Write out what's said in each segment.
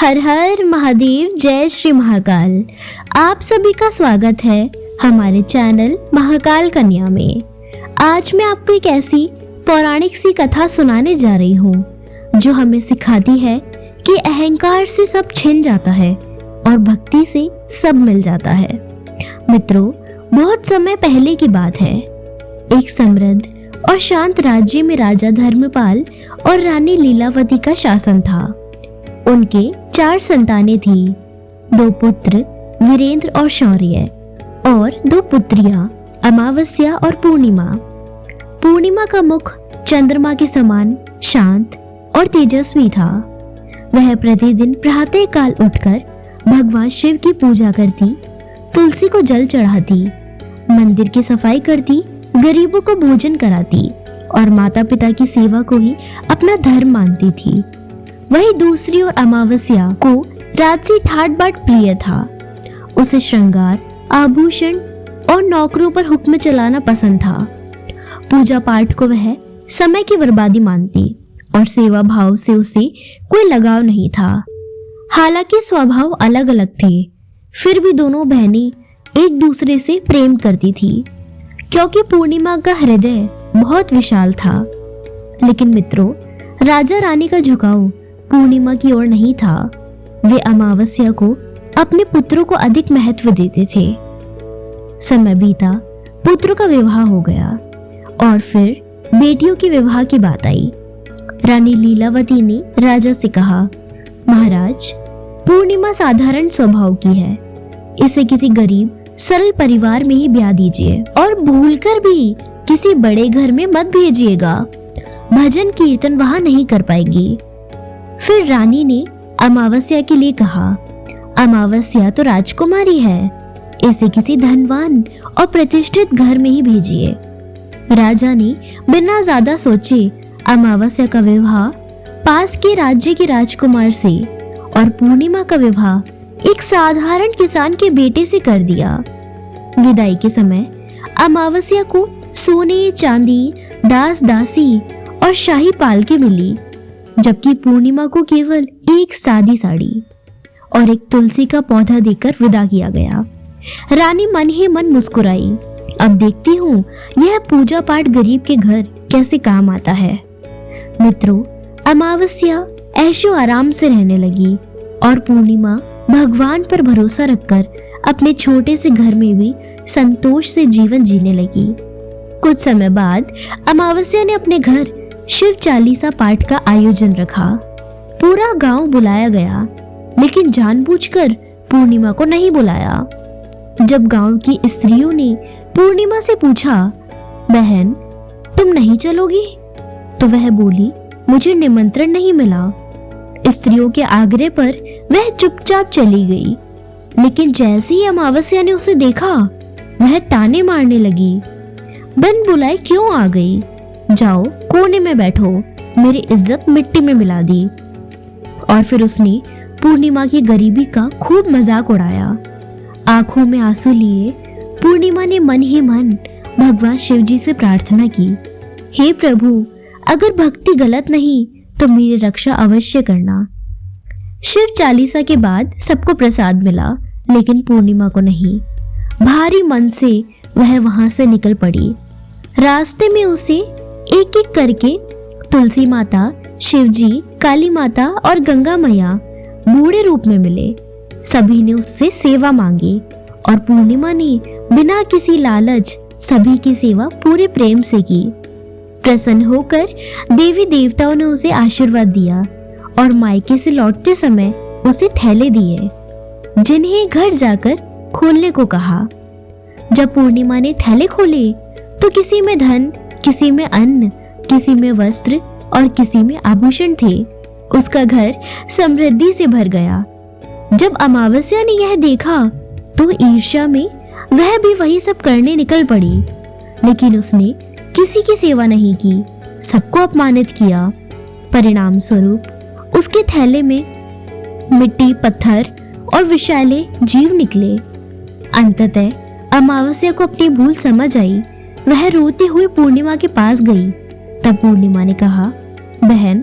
हर हर महादेव, जय श्री महाकाल। आप सभी का स्वागत है हमारे चैनल महाकाल कन्या में। आज मैं आपको एक ऐसी पौराणिक सी कथा सुनाने जा रही हूँ जो हमें सिखाती है कि अहंकार से सब छिन जाता है और भक्ति से सब मिल जाता है। मित्रों, बहुत समय पहले की बात है। एक समृद्ध और शांत राज्य में राजा धर्मपाल और रानी लीलावती का शासन था। उनके 4 संतानें थी, 2 पुत्र वीरेंद्र और शौर्य और 2 पुत्रियां अमावस्या और पूर्णिमा। पूर्णिमा का मुख चंद्रमा के समान शांत और तेजस्वी था। वह प्रतिदिन प्रातः काल उठकर भगवान शिव की पूजा करती, तुलसी को जल चढ़ाती, मंदिर की सफाई करती, गरीबों को भोजन कराती और माता पिता की सेवा को ही अपना धर्म मानती थी। वही दूसरी ओर अमावस्या को राजसी ठाट बाट प्रिय था। उसे श्रृंगार, आभूषण और नौकरों पर हुक्म चलाना पसंद था। पूजा पाठ को वह समय की बर्बादी मानती और सेवा भाव से उसे कोई लगाव नहीं था। हालांकि स्वभाव अलग अलग थे, फिर भी दोनों बहनें एक दूसरे से प्रेम करती थी क्योंकि पूर्णिमा का हृदय बहुत विशाल था। लेकिन मित्रों, राजा रानी का झुकाव पूर्णिमा की ओर नहीं था। वे अमावस्या को अपने पुत्रों को अधिक महत्व देते थे। समय बीता, पुत्रों का विवाह हो गया और फिर बेटियों के विवाह की बात आई। रानी लीलावती ने राजा से कहा, महाराज, पूर्णिमा साधारण स्वभाव की है, इसे किसी गरीब सरल परिवार में ही ब्याह दीजिए और भूलकर भी किसी बड़े घर में मत भेजिएगा। भजन कीर्तन वहां नहीं कर पाएगी। फिर रानी ने अमावस्या के लिए कहा, अमावस्या तो राजकुमारी है, इसे किसी धनवान और प्रतिष्ठित घर में ही भेजिए। राजा ने बिना ज्यादा सोचे अमावस्या का विवाह पास के राज्य के राजकुमार से और पूर्णिमा का विवाह एक साधारण किसान के बेटे से कर दिया। विदाई के समय अमावस्या को सोने, चांदी, दास दासी और शाही पालकी मिली, जबकि पूर्णिमा को केवल एक सादी साड़ी और एक तुलसी का पौधा देकर विदा किया गया। रानी मन ही मन मुस्कुराई। अब देखती हूँ यह पूजा पाठ गरीब के घर कैसे काम आता है। मित्रों, अमावस्या ऐशो आराम से रहने लगी और पूर्णिमा भगवान पर भरोसा रखकर अपने छोटे से घर में भी संतोष से जीवन जीने लगी। कुछ समय बाद अमावस्या ने अपने घर शिव चालीसा पाठ का आयोजन रखा। पूरा गांव बुलाया गया, लेकिन जानबूझकर पूर्णिमा को नहीं बुलाया। जब गांव की स्त्रियों ने पूर्णिमा से पूछा, बहन, तुम नहीं चलोगी? तो वह बोली, मुझे निमंत्रण नहीं मिला। स्त्रियों के आग्रह पर वह चुपचाप चली गई। लेकिन जैसे ही अमावस्या ने उसे देखा, वह ताने मारने लगी, बिन बुलाए क्यों आ गई? जाओ कोने में बैठो, मेरी इज्जत मिट्टी में मिला दी। और फिर उसने पूर्णिमा की गरीबी का खूब मजाक उड़ाया। आंखों में आंसू लिए पूर्णिमा ने मन ही मन भगवान शिव जी से प्रार्थना की, हे प्रभु, अगर भक्ति गलत नहीं तो मेरी रक्षा अवश्य करना। शिव चालीसा के बाद सबको प्रसाद मिला, लेकिन पूर्णिमा को नहीं। भारी मन से वह वहां से निकल पड़ी। रास्ते में उसे एक एक करके तुलसी माता, शिवजी, काली माता और गंगा मैया बूढ़े रूप में मिले। सभी ने उससे सेवा मांगी और पूर्णिमा ने बिना किसी लालच सभी की सेवा पूरे प्रेम से की। प्रसन्न होकर देवी देवताओं ने उसे आशीर्वाद दिया और मायके से लौटते समय उसे थैले दिए, जिन्हें घर जाकर खोलने को कहा। जब पूर्णिमा ने थैले खोले तो किसी में धन, किसी में अन्न, किसी में वस्त्र और किसी में आभूषण थे। उसका घर समृद्धि से भर गया। जब अमावस्या ने यह देखा तो ईर्ष्या में वह भी वही सब करने निकल पड़ी, लेकिन उसने किसी की सेवा नहीं की, सबको अपमानित किया। परिणाम स्वरूप उसके थैले में मिट्टी, पत्थर और विषैले जीव निकले। अंततः अमावस्या को अपनी भूल समझ आई। वह रोती हुई पूर्णिमा के पास गई। तब पूर्णिमा ने कहा, बहन,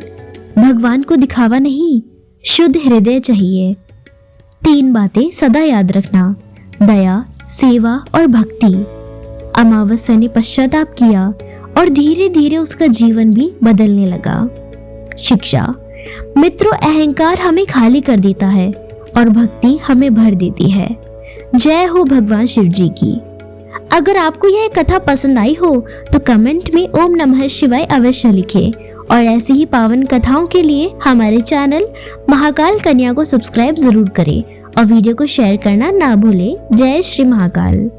भगवान को दिखावा नहीं, शुद्ध हृदय चाहिए। 3 बातें सदा याद रखना, दया, सेवा और भक्ति। अमावस्या ने पश्चाताप किया और धीरे धीरे उसका जीवन भी बदलने लगा। शिक्षा, मित्रों, अहंकार हमें खाली कर देता है और भक्ति हमें भर देती है। जय हो भगवान शिव जी की। अगर आपको यह कथा पसंद आई हो तो कमेंट में ओम नमः शिवाय अवश्य लिखें और ऐसी ही पावन कथाओं के लिए हमारे चैनल महाकाल कन्या को सब्सक्राइब जरूर करें और वीडियो को शेयर करना ना भूलें। जय श्री महाकाल।